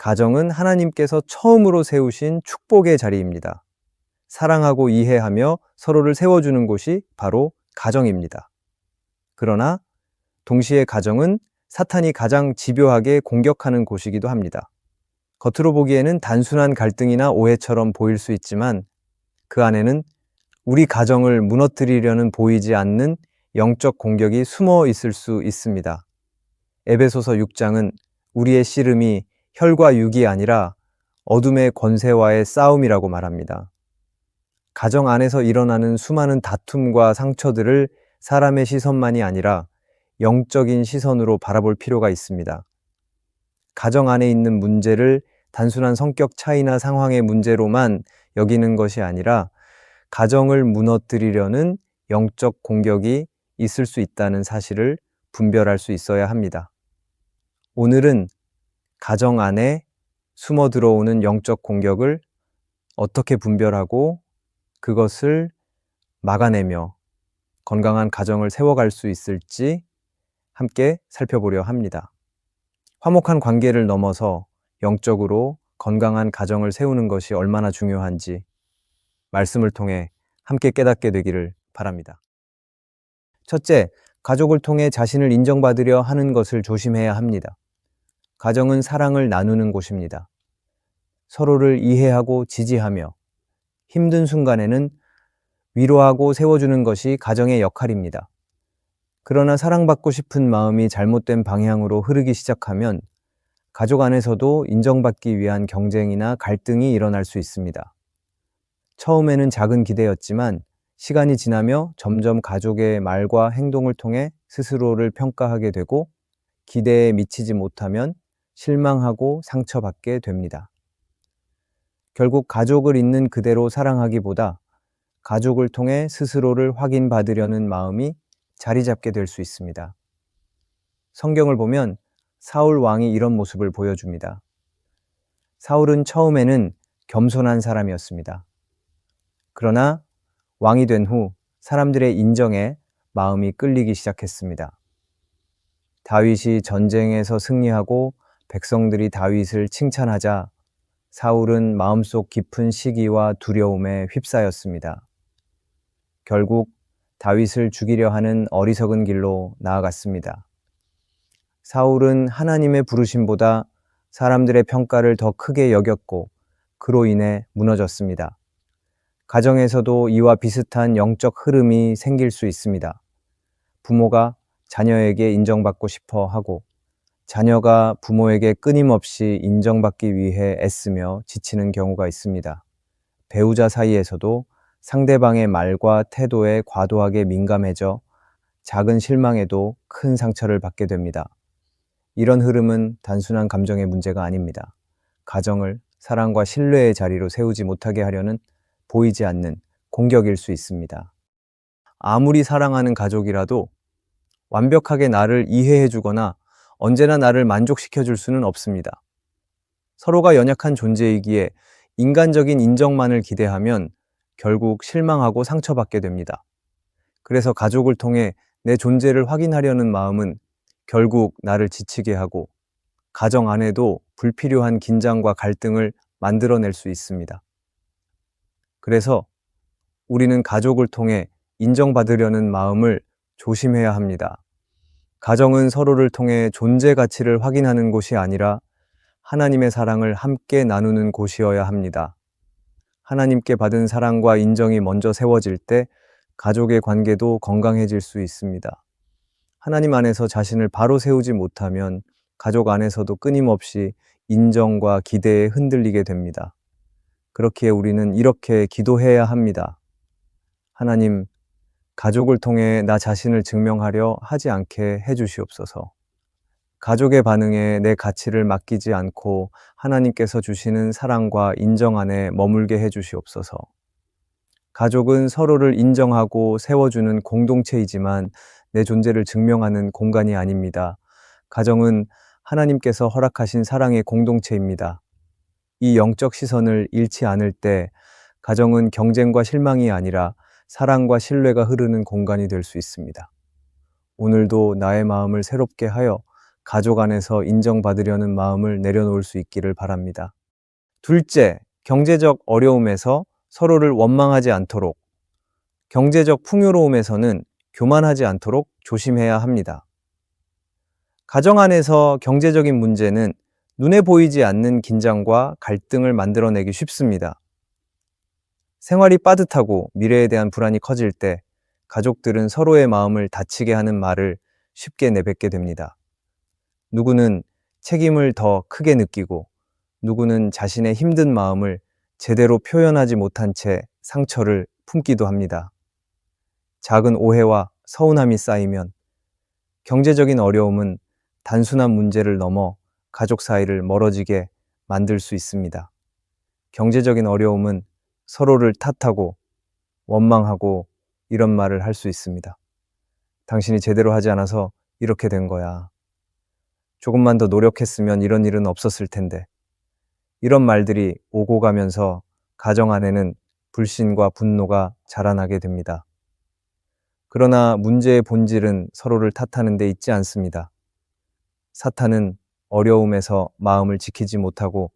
가정은 하나님께서 처음으로 세우신 축복의 자리입니다. 사랑하고 이해하며 서로를 세워주는 곳이 바로 가정입니다. 그러나 동시에 가정은 사탄이 가장 집요하게 공격하는 곳이기도 합니다. 겉으로 보기에는 단순한 갈등이나 오해처럼 보일 수 있지만 그 안에는 우리 가정을 무너뜨리려는 보이지 않는 영적 공격이 숨어 있을 수 있습니다. 에베소서 6장은 우리의 씨름이 혈과 육이 아니라 어둠의 권세와의 싸움이라고 말합니다. 가정 안에서 일어나는 수많은 다툼과 상처들을 사람의 시선만이 아니라 영적인 시선으로 바라볼 필요가 있습니다. 가정 안에 있는 문제를 단순한 성격 차이나 상황의 문제로만 여기는 것이 아니라 가정을 무너뜨리려는 영적 공격이 있을 수 있다는 사실을 분별할 수 있어야 합니다. 오늘은 가정 안에 숨어 들어오는 영적 공격을 어떻게 분별하고 그것을 막아내며 건강한 가정을 세워갈 수 있을지 함께 살펴보려 합니다. 화목한 관계를 넘어서 영적으로 건강한 가정을 세우는 것이 얼마나 중요한지 말씀을 통해 함께 깨닫게 되기를 바랍니다. 첫째, 가족을 통해 자신을 인정받으려 하는 것을 조심해야 합니다. 가정은 사랑을 나누는 곳입니다. 서로를 이해하고 지지하며 힘든 순간에는 위로하고 세워주는 것이 가정의 역할입니다. 그러나 사랑받고 싶은 마음이 잘못된 방향으로 흐르기 시작하면 가족 안에서도 인정받기 위한 경쟁이나 갈등이 일어날 수 있습니다. 처음에는 작은 기대였지만 시간이 지나며 점점 가족의 말과 행동을 통해 스스로를 평가하게 되고 기대에 미치지 못하면 실망하고 상처받게 됩니다. 결국 가족을 있는 그대로 사랑하기보다 가족을 통해 스스로를 확인받으려는 마음이 자리 잡게 될 수 있습니다. 성경을 보면 사울 왕이 이런 모습을 보여줍니다. 사울은 처음에는 겸손한 사람이었습니다. 그러나 왕이 된 후 사람들의 인정에 마음이 끌리기 시작했습니다. 다윗이 전쟁에서 승리하고 백성들이 다윗을 칭찬하자 사울은 마음속 깊은 시기와 두려움에 휩싸였습니다. 결국 다윗을 죽이려 하는 어리석은 길로 나아갔습니다. 사울은 하나님의 부르심보다 사람들의 평가를 더 크게 여겼고 그로 인해 무너졌습니다. 가정에서도 이와 비슷한 영적 흐름이 생길 수 있습니다. 부모가 자녀에게 인정받고 싶어 하고 자녀가 부모에게 끊임없이 인정받기 위해 애쓰며 지치는 경우가 있습니다. 배우자 사이에서도 상대방의 말과 태도에 과도하게 민감해져 작은 실망에도 큰 상처를 받게 됩니다. 이런 흐름은 단순한 감정의 문제가 아닙니다. 가정을 사랑과 신뢰의 자리로 세우지 못하게 하려는 보이지 않는 공격일 수 있습니다. 아무리 사랑하는 가족이라도 완벽하게 나를 이해해 주거나 언제나 나를 만족시켜 줄 수는 없습니다. 서로가 연약한 존재이기에 인간적인 인정만을 기대하면 결국 실망하고 상처받게 됩니다. 그래서 가족을 통해 내 존재를 확인하려는 마음은 결국 나를 지치게 하고 가정 안에도 불필요한 긴장과 갈등을 만들어낼 수 있습니다. 그래서 우리는 가족을 통해 인정받으려는 마음을 조심해야 합니다. 가정은 서로를 통해 존재 가치를 확인하는 곳이 아니라 하나님의 사랑을 함께 나누는 곳이어야 합니다. 하나님께 받은 사랑과 인정이 먼저 세워질 때 가족의 관계도 건강해질 수 있습니다. 하나님 안에서 자신을 바로 세우지 못하면 가족 안에서도 끊임없이 인정과 기대에 흔들리게 됩니다. 그렇기에 우리는 이렇게 기도해야 합니다. 하나님, 가족을 통해 나 자신을 증명하려 하지 않게 해주시옵소서. 가족의 반응에 내 가치를 맡기지 않고 하나님께서 주시는 사랑과 인정 안에 머물게 해주시옵소서. 가족은 서로를 인정하고 세워주는 공동체이지만 내 존재를 증명하는 공간이 아닙니다. 가정은 하나님께서 허락하신 사랑의 공동체입니다. 이 영적 시선을 잃지 않을 때 가정은 경쟁과 실망이 아니라 사랑과 신뢰가 흐르는 공간이 될 수 있습니다. 오늘도 나의 마음을 새롭게 하여 가족 안에서 인정받으려는 마음을 내려놓을 수 있기를 바랍니다. 둘째, 경제적 어려움에서 서로를 원망하지 않도록, 경제적 풍요로움에서는 교만하지 않도록 조심해야 합니다. 가정 안에서 경제적인 문제는 눈에 보이지 않는 긴장과 갈등을 만들어내기 쉽습니다. 생활이 빠듯하고 미래에 대한 불안이 커질 때 가족들은 서로의 마음을 다치게 하는 말을 쉽게 내뱉게 됩니다. 누구는 책임을 더 크게 느끼고 누구는 자신의 힘든 마음을 제대로 표현하지 못한 채 상처를 품기도 합니다. 작은 오해와 서운함이 쌓이면 경제적인 어려움은 단순한 문제를 넘어 가족 사이를 멀어지게 만들 수 있습니다. 경제적인 어려움은 서로를 탓하고 원망하고 이런 말을 할 수 있습니다. 당신이 제대로 하지 않아서 이렇게 된 거야. 조금만 더 노력했으면 이런 일은 없었을 텐데. 이런 말들이 오고 가면서 가정 안에는 불신과 분노가 자라나게 됩니다. 그러나 문제의 본질은 서로를 탓하는 데 있지 않습니다. 사탄은 어려움에서 마음을 지키지 못하고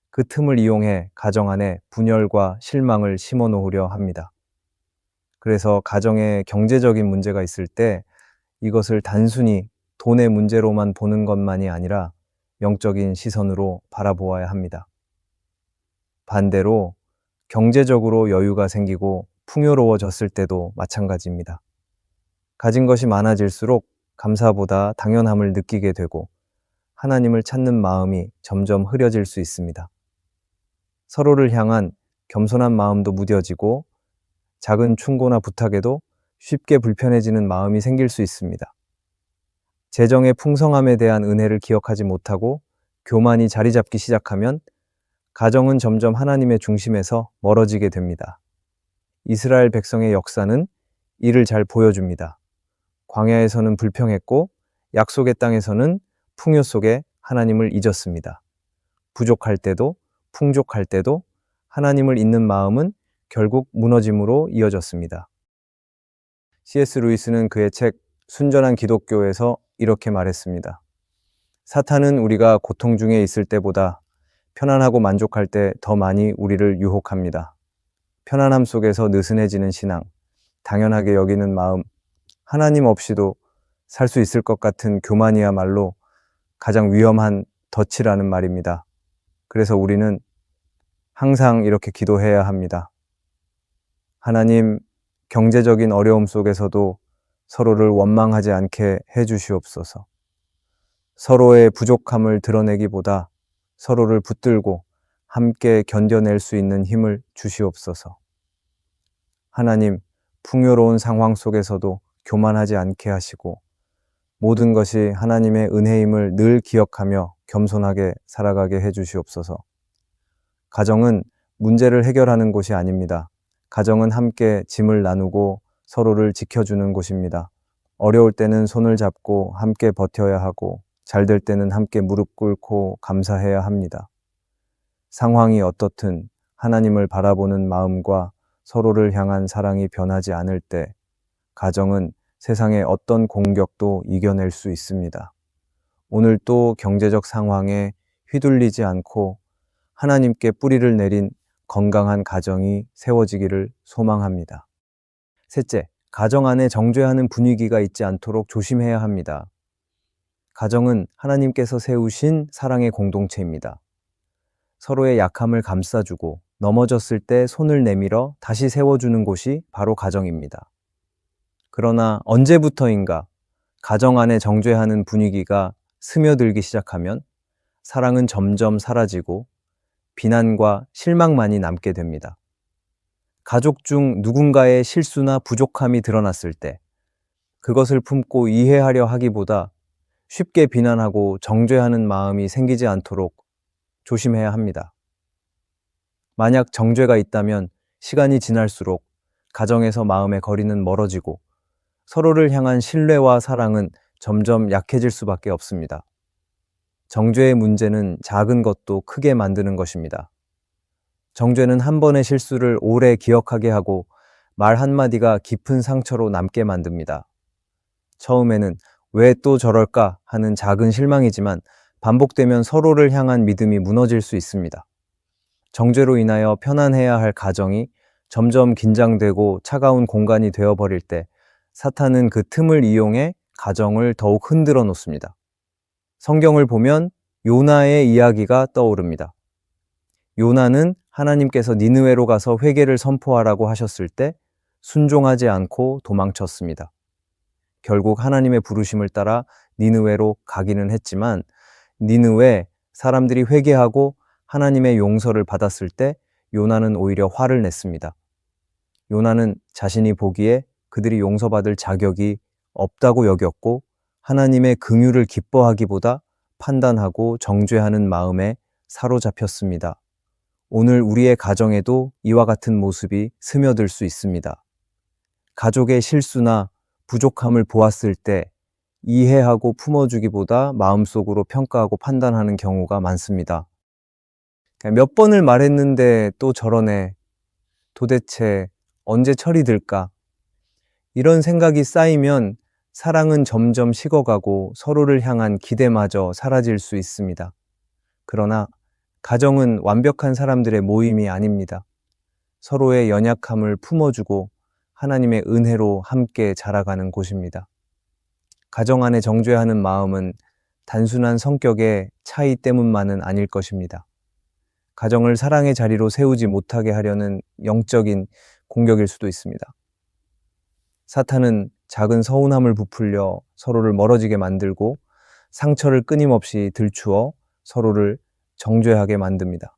그 틈을 이용해 가정 안에 분열과 실망을 심어 놓으려 합니다. 그래서 가정에 경제적인 문제가 있을 때 이것을 단순히 돈의 문제로만 보는 것만이 아니라 영적인 시선으로 바라보아야 합니다. 반대로 경제적으로 여유가 생기고 풍요로워졌을 때도 마찬가지입니다. 가진 것이 많아질수록 감사보다 당연함을 느끼게 되고 하나님을 찾는 마음이 점점 흐려질 수 있습니다. 서로를 향한 겸손한 마음도 무뎌지고 작은 충고나 부탁에도 쉽게 불편해지는 마음이 생길 수 있습니다. 재정의 풍성함에 대한 은혜를 기억하지 못하고 교만이 자리 잡기 시작하면 가정은 점점 하나님의 중심에서 멀어지게 됩니다. 이스라엘 백성의 역사는 이를 잘 보여줍니다. 광야에서는 불평했고 약속의 땅에서는 풍요 속에 하나님을 잊었습니다. 부족할 때도 풍족할 때도 하나님을 잊는 마음은 결국 무너짐으로 이어졌습니다. C.S. 루이스는 그의 책 순전한 기독교에서 이렇게 말했습니다. 사탄은 우리가 고통 중에 있을 때보다 편안하고 만족할 때 더 많이 우리를 유혹합니다. 편안함 속에서 느슨해지는 신앙, 당연하게 여기는 마음, 하나님 없이도 살 수 있을 것 같은 교만이야말로 가장 위험한 덫이라는 말입니다. 그래서 우리는 항상 이렇게 기도해야 합니다. 하나님, 경제적인 어려움 속에서도 서로를 원망하지 않게 해주시옵소서. 서로의 부족함을 드러내기보다 서로를 붙들고 함께 견뎌낼 수 있는 힘을 주시옵소서. 하나님, 풍요로운 상황 속에서도 교만하지 않게 하시고 모든 것이 하나님의 은혜임을 늘 기억하며 겸손하게 살아가게 해주시옵소서. 가정은 문제를 해결하는 곳이 아닙니다. 가정은 함께 짐을 나누고 서로를 지켜주는 곳입니다. 어려울 때는 손을 잡고 함께 버텨야 하고 잘 될 때는 함께 무릎 꿇고 감사해야 합니다. 상황이 어떻든 하나님을 바라보는 마음과 서로를 향한 사랑이 변하지 않을 때 가정은 세상의 어떤 공격도 이겨낼 수 있습니다. 오늘 또 경제적 상황에 휘둘리지 않고 하나님께 뿌리를 내린 건강한 가정이 세워지기를 소망합니다. 셋째, 가정 안에 정죄하는 분위기가 있지 않도록 조심해야 합니다. 가정은 하나님께서 세우신 사랑의 공동체입니다. 서로의 약함을 감싸주고 넘어졌을 때 손을 내밀어 다시 세워주는 곳이 바로 가정입니다. 그러나 언제부터인가 가정 안에 정죄하는 분위기가 스며들기 시작하면 사랑은 점점 사라지고 비난과 실망만이 남게 됩니다. 가족 중 누군가의 실수나 부족함이 드러났을 때 그것을 품고 이해하려 하기보다 쉽게 비난하고 정죄하는 마음이 생기지 않도록 조심해야 합니다. 만약 정죄가 있다면 시간이 지날수록 가정에서 마음의 거리는 멀어지고 서로를 향한 신뢰와 사랑은 점점 약해질 수밖에 없습니다. 정죄의 문제는 작은 것도 크게 만드는 것입니다. 정죄는 한 번의 실수를 오래 기억하게 하고 말 한마디가 깊은 상처로 남게 만듭니다. 처음에는 왜 또 저럴까 하는 작은 실망이지만 반복되면 서로를 향한 믿음이 무너질 수 있습니다. 정죄로 인하여 편안해야 할 가정이 점점 긴장되고 차가운 공간이 되어버릴 때 사탄은 그 틈을 이용해 가정을 더욱 흔들어 놓습니다. 성경을 보면 요나의 이야기가 떠오릅니다. 요나는 하나님께서 니느웨로 가서 회개를 선포하라고 하셨을 때 순종하지 않고 도망쳤습니다. 결국 하나님의 부르심을 따라 니느웨로 가기는 했지만 니느웨 사람들이 회개하고 하나님의 용서를 받았을 때 요나는 오히려 화를 냈습니다. 요나는 자신이 보기에 그들이 용서받을 자격이 없다고 여겼고 하나님의 긍휼을 기뻐하기보다 판단하고 정죄하는 마음에 사로잡혔습니다. 오늘 우리의 가정에도 이와 같은 모습이 스며들 수 있습니다. 가족의 실수나 부족함을 보았을 때 이해하고 품어주기보다 마음속으로 평가하고 판단하는 경우가 많습니다. 몇 번을 말했는데 또 저러네. 도대체 언제 철이 들까? 이런 생각이 쌓이면 사랑은 점점 식어가고 서로를 향한 기대마저 사라질 수 있습니다. 그러나 가정은 완벽한 사람들의 모임이 아닙니다. 서로의 연약함을 품어주고 하나님의 은혜로 함께 자라가는 곳입니다. 가정 안에 정죄하는 마음은 단순한 성격의 차이 때문만은 아닐 것입니다. 가정을 사랑의 자리로 세우지 못하게 하려는 영적인 공격일 수도 있습니다. 사탄은 작은 서운함을 부풀려 서로를 멀어지게 만들고 상처를 끊임없이 들추어 서로를 정죄하게 만듭니다.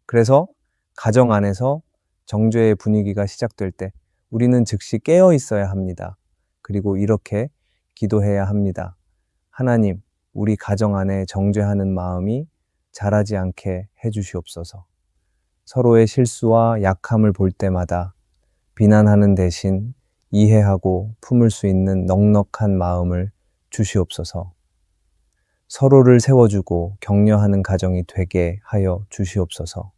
그래서 가정 안에서 정죄의 분위기가 시작될 때 우리는 즉시 깨어 있어야 합니다. 그리고 이렇게 기도해야 합니다. 하나님, 우리 가정 안에 정죄하는 마음이 자라지 않게 해주시옵소서. 서로의 실수와 약함을 볼 때마다 비난하는 대신 이해하고 품을 수 있는 넉넉한 마음을 주시옵소서. 서로를 세워주고 격려하는 가정이 되게 하여 주시옵소서.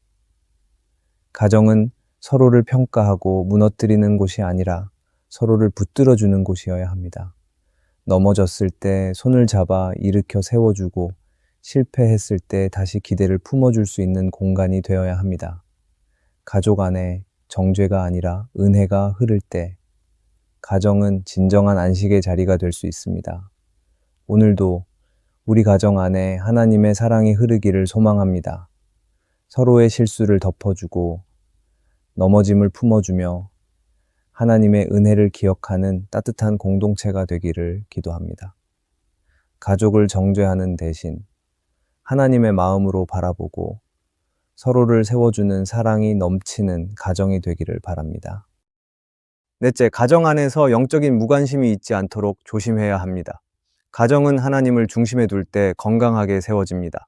가정은 서로를 평가하고 무너뜨리는 곳이 아니라 서로를 붙들어주는 곳이어야 합니다. 넘어졌을 때 손을 잡아 일으켜 세워주고 실패했을 때 다시 기대를 품어줄 수 있는 공간이 되어야 합니다. 가족 안에 정죄가 아니라 은혜가 흐를 때 가정은 진정한 안식의 자리가 될 수 있습니다. 오늘도 우리 가정 안에 하나님의 사랑이 흐르기를 소망합니다. 서로의 실수를 덮어주고 넘어짐을 품어주며 하나님의 은혜를 기억하는 따뜻한 공동체가 되기를 기도합니다. 가족을 정죄하는 대신 하나님의 마음으로 바라보고 서로를 세워주는 사랑이 넘치는 가정이 되기를 바랍니다. 넷째, 가정 안에서 영적인 무관심이 있지 않도록 조심해야 합니다. 가정은 하나님을 중심에 둘 때 건강하게 세워집니다.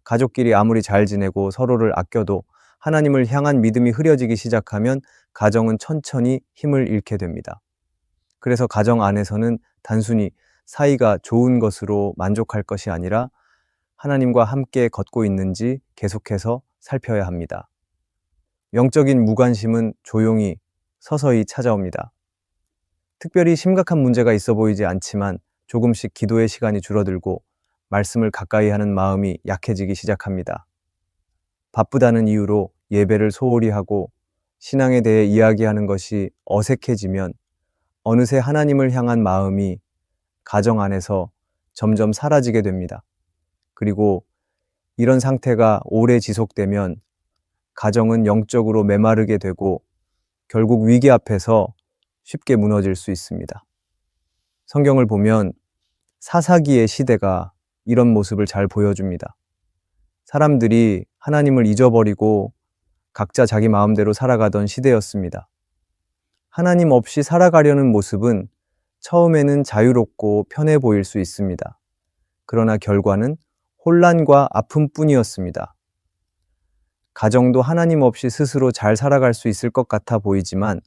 가족끼리 아무리 잘 지내고 서로를 아껴도 하나님을 향한 믿음이 흐려지기 시작하면 가정은 천천히 힘을 잃게 됩니다. 그래서 가정 안에서는 단순히 사이가 좋은 것으로 만족할 것이 아니라 하나님과 함께 걷고 있는지 계속해서 살펴야 합니다. 영적인 무관심은 조용히 서서히 찾아옵니다. 특별히 심각한 문제가 있어 보이지 않지만 조금씩 기도의 시간이 줄어들고 말씀을 가까이 하는 마음이 약해지기 시작합니다. 바쁘다는 이유로 예배를 소홀히 하고 신앙에 대해 이야기하는 것이 어색해지면 어느새 하나님을 향한 마음이 가정 안에서 점점 사라지게 됩니다. 그리고 이런 상태가 오래 지속되면 가정은 영적으로 메마르게 되고 결국 위기 앞에서 쉽게 무너질 수 있습니다. 성경을 보면 사사기의 시대가 이런 모습을 잘 보여줍니다. 사람들이 하나님을 잊어버리고 각자 자기 마음대로 살아가던 시대였습니다. 하나님 없이 살아가려는 모습은 처음에는 자유롭고 편해 보일 수 있습니다. 그러나 결과는 혼란과 아픔뿐이었습니다. 가정도 하나님 없이 스스로 잘 살아갈 수 있을 것 같아 보이지만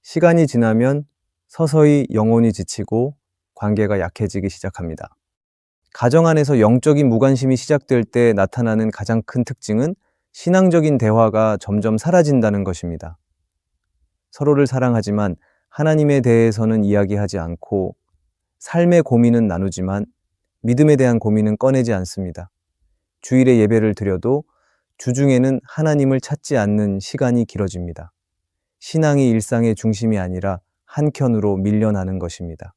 시간이 지나면 서서히 영혼이 지치고 관계가 약해지기 시작합니다. 가정 안에서 영적인 무관심이 시작될 때 나타나는 가장 큰 특징은 신앙적인 대화가 점점 사라진다는 것입니다. 서로를 사랑하지만 하나님에 대해서는 이야기하지 않고 삶의 고민은 나누지만 믿음에 대한 고민은 꺼내지 않습니다. 주일에 예배를 드려도 주중에는 하나님을 찾지 않는 시간이 길어집니다. 신앙이 일상의 중심이 아니라 한켠으로 밀려나는 것입니다.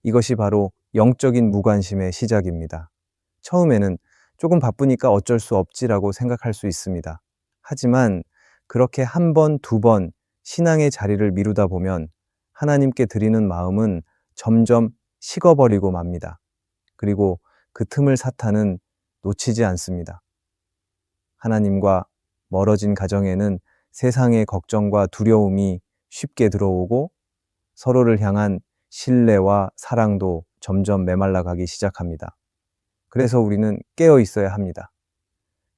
이것이 바로 영적인 무관심의 시작입니다. 처음에는 조금 바쁘니까 어쩔 수 없지라고 생각할 수 있습니다. 하지만 그렇게 한 번, 두 번 신앙의 자리를 미루다 보면 하나님께 드리는 마음은 점점 식어버리고 맙니다. 그리고 그 틈을 사탄은 놓치지 않습니다. 하나님과 멀어진 가정에는 세상의 걱정과 두려움이 쉽게 들어오고 서로를 향한 신뢰와 사랑도 점점 메말라가기 시작합니다. 그래서 우리는 깨어 있어야 합니다.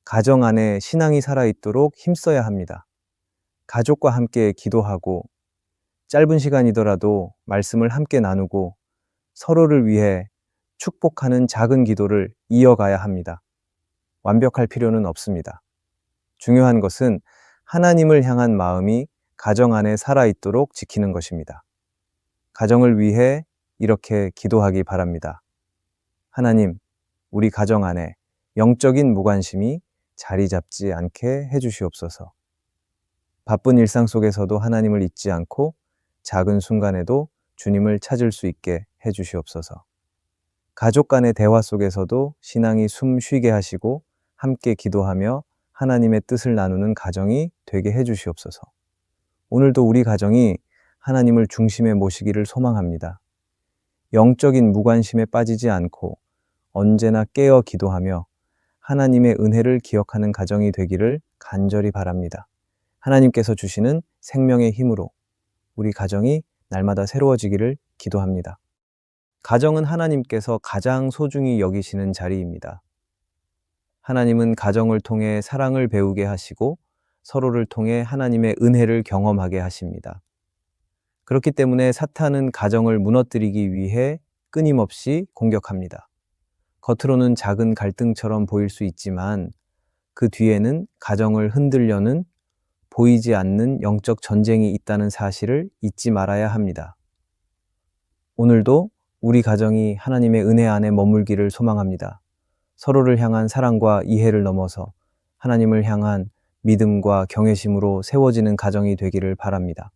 가정 안에 신앙이 살아있도록 힘써야 합니다. 가족과 함께 기도하고 짧은 시간이더라도 말씀을 함께 나누고 서로를 위해 축복하는 작은 기도를 이어가야 합니다. 완벽할 필요는 없습니다. 중요한 것은 하나님을 향한 마음이 가정 안에 살아있도록 지키는 것입니다. 가정을 위해 이렇게 기도하기 바랍니다. 하나님, 우리 가정 안에 영적인 무관심이 자리 잡지 않게 해주시옵소서. 바쁜 일상 속에서도 하나님을 잊지 않고 작은 순간에도 주님을 찾을 수 있게 해주시옵소서. 가족 간의 대화 속에서도 신앙이 숨 쉬게 하시고 함께 기도하며 하나님의 뜻을 나누는 가정이 되게 해주시옵소서. 오늘도 우리 가정이 하나님을 중심에 모시기를 소망합니다. 영적인 무관심에 빠지지 않고 언제나 깨어 기도하며 하나님의 은혜를 기억하는 가정이 되기를 간절히 바랍니다. 하나님께서 주시는 생명의 힘으로 우리 가정이 날마다 새로워지기를 기도합니다. 가정은 하나님께서 가장 소중히 여기시는 자리입니다. 하나님은 가정을 통해 사랑을 배우게 하시고 서로를 통해 하나님의 은혜를 경험하게 하십니다. 그렇기 때문에 사탄은 가정을 무너뜨리기 위해 끊임없이 공격합니다. 겉으로는 작은 갈등처럼 보일 수 있지만 그 뒤에는 가정을 흔들려는 보이지 않는 영적 전쟁이 있다는 사실을 잊지 말아야 합니다. 오늘도 우리 가정이 하나님의 은혜 안에 머물기를 소망합니다. 서로를 향한 사랑과 이해를 넘어서 하나님을 향한 믿음과 경외심으로 세워지는 가정이 되기를 바랍니다.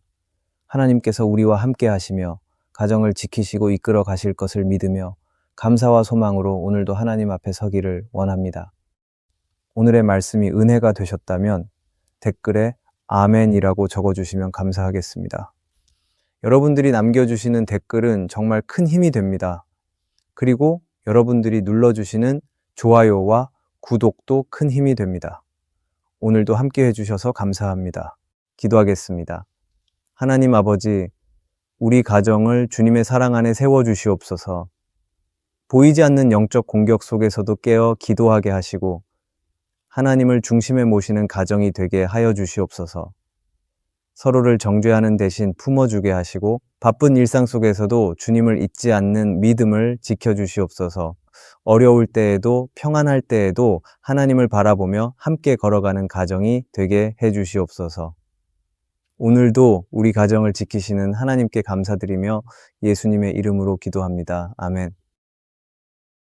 하나님께서 우리와 함께 하시며 가정을 지키시고 이끌어 가실 것을 믿으며 감사와 소망으로 오늘도 하나님 앞에 서기를 원합니다. 오늘의 말씀이 은혜가 되셨다면 댓글에 아멘이라고 적어주시면 감사하겠습니다. 여러분들이 남겨주시는 댓글은 정말 큰 힘이 됩니다. 그리고 여러분들이 눌러주시는 좋아요와 구독도 큰 힘이 됩니다. 오늘도 함께 해주셔서 감사합니다. 기도하겠습니다. 하나님 아버지, 우리 가정을 주님의 사랑 안에 세워주시옵소서. 보이지 않는 영적 공격 속에서도 깨어 기도하게 하시고 하나님을 중심에 모시는 가정이 되게 하여 주시옵소서. 서로를 정죄하는 대신 품어주게 하시고 바쁜 일상 속에서도 주님을 잊지 않는 믿음을 지켜주시옵소서. 어려울 때에도 평안할 때에도 하나님을 바라보며 함께 걸어가는 가정이 되게 해주시옵소서. 오늘도 우리 가정을 지키시는 하나님께 감사드리며 예수님의 이름으로 기도합니다. 아멘.